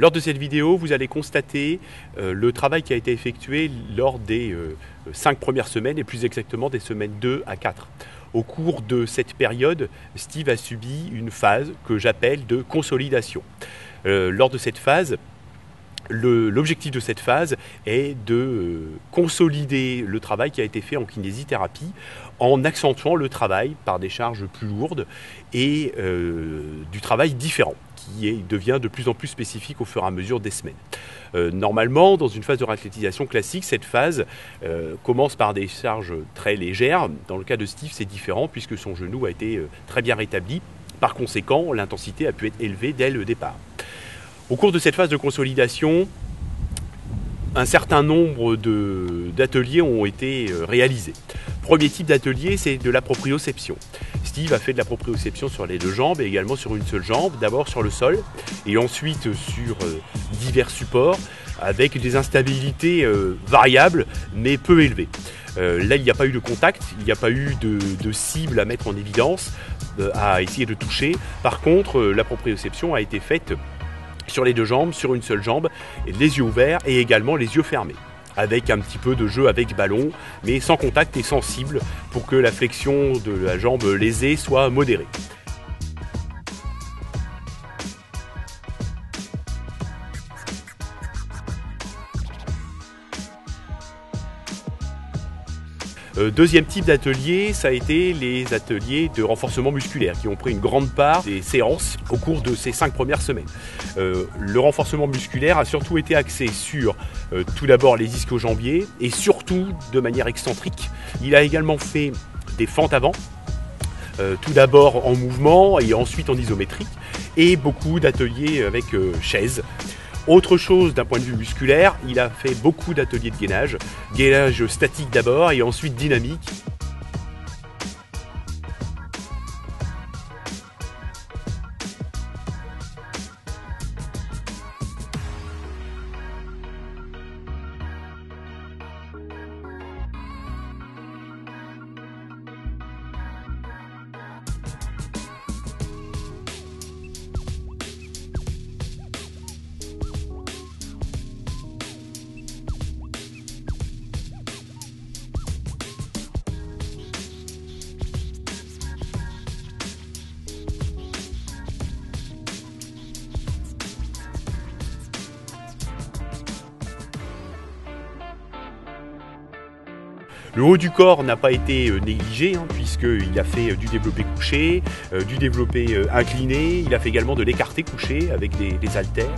Lors de cette vidéo, vous allez constater le travail qui a été effectué lors des 5 premières semaines et plus exactement des semaines 2 à 4. Au cours de cette période, Steve a subi une phase que j'appelle de consolidation. Lors de cette phase, l'objectif de cette phase est de consolider le travail qui a été fait en kinésithérapie en accentuant le travail par des charges plus lourdes et du travail différent qui devient de plus en plus spécifique au fur et à mesure des semaines. Normalement, dans une phase de réathlétisation classique, cette phase commence par des charges très légères. Dans le cas de Steve, c'est différent puisque son genou a été très bien rétabli. Par conséquent, l'intensité a pu être élevée dès le départ. Au cours de cette phase de consolidation, un certain nombre d'ateliers ont été réalisés. Premier type d'atelier, c'est de la proprioception. Steve a fait de la proprioception sur les deux jambes et également sur une seule jambe, d'abord sur le sol et ensuite sur divers supports avec des instabilités variables mais peu élevées. Là, il n'y a pas eu de contact, il n'y a pas eu de cible à mettre en évidence, à essayer de toucher. Par contre, la proprioception a été faite sur les deux jambes, sur une seule jambe, les yeux ouverts et également les yeux fermés, avec un petit peu de jeu avec ballon, mais sans contact et sans cible pour que la flexion de la jambe lésée soit modérée. Deuxième type d'atelier, ça a été les ateliers de renforcement musculaire qui ont pris une grande part des séances au cours de ces 5 premières semaines. Le renforcement musculaire a surtout été axé sur tout d'abord les ischio-jambiers et surtout de manière excentrique. Il a également fait des fentes avant, tout d'abord en mouvement et ensuite en isométrique et beaucoup d'ateliers avec chaises. Autre chose d'un point de vue musculaire, il a fait beaucoup d'ateliers de gainage statique d'abord et ensuite dynamique. Le haut du corps n'a pas été négligé puisqu'il a fait du développé couché, du développé incliné, il a fait également de l'écarté couché avec des haltères.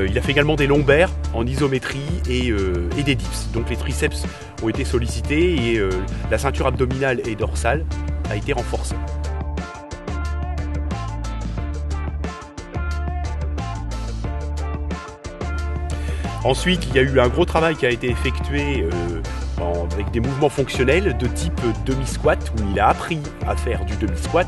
Il a fait également des lombaires en isométrie et des dips. Donc les triceps ont été sollicités et la ceinture abdominale et dorsale a été renforcée. Ensuite, il y a eu un gros travail qui a été effectué avec des mouvements fonctionnels de type demi-squat où il a appris à faire du demi-squat.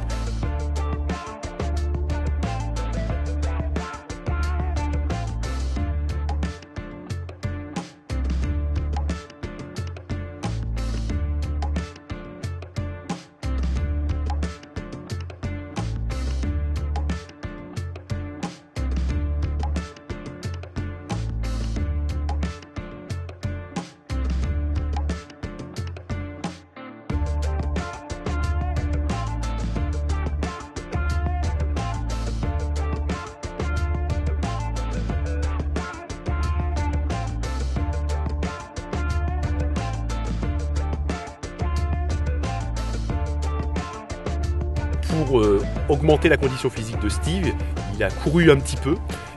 Pour augmenter la condition physique de Steve, il a couru un petit peu,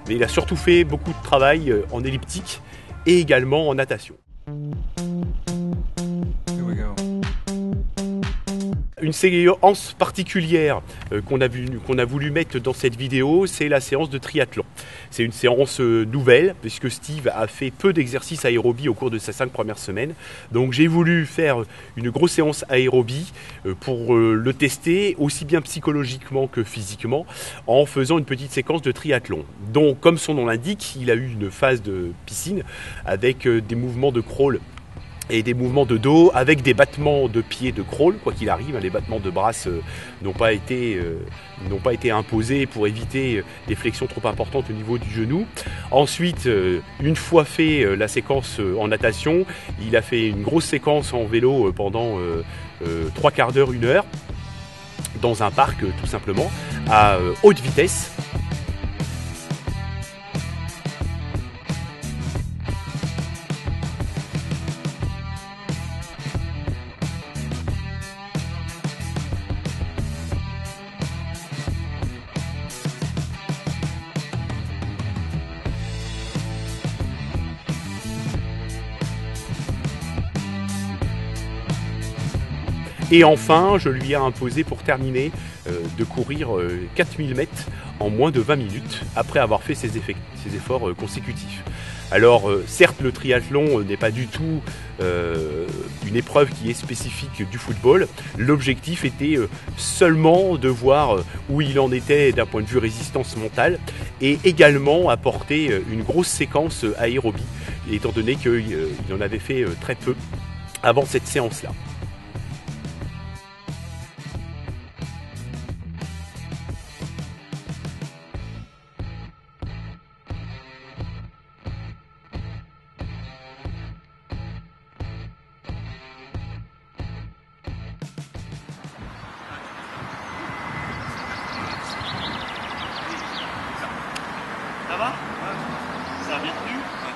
mais il a surtout fait beaucoup de travail en elliptique et également en natation. Une séance particulière qu'on a voulu mettre dans cette vidéo, c'est la séance de triathlon. C'est une séance nouvelle, puisque Steve a fait peu d'exercices aérobie au cours de ses 5 premières semaines. Donc j'ai voulu faire une grosse séance aérobie pour le tester, aussi bien psychologiquement que physiquement, en faisant une petite séquence de triathlon. Donc, comme son nom l'indique, il a eu une phase de piscine avec des mouvements de crawl et des mouvements de dos avec des battements de pieds de crawl, quoi qu'il arrive. Les battements de bras n'ont pas été imposés pour éviter des flexions trop importantes au niveau du genou. Ensuite, une fois fait la séquence en natation, il a fait une grosse séquence en vélo pendant 3 quarts d'heure, 1 heure, dans un parc tout simplement, à haute vitesse. Et enfin, je lui ai imposé pour terminer de courir 4000 mètres en moins de 20 minutes après avoir fait ses efforts consécutifs. Alors certes, le triathlon n'est pas du tout une épreuve qui est spécifique du football. L'objectif était seulement de voir où il en était d'un point de vue résistance mentale et également apporter une grosse séquence aérobie, étant donné qu'il en avait fait très peu avant cette séance-là. Ça va? Ouais. Ça a bien tenu?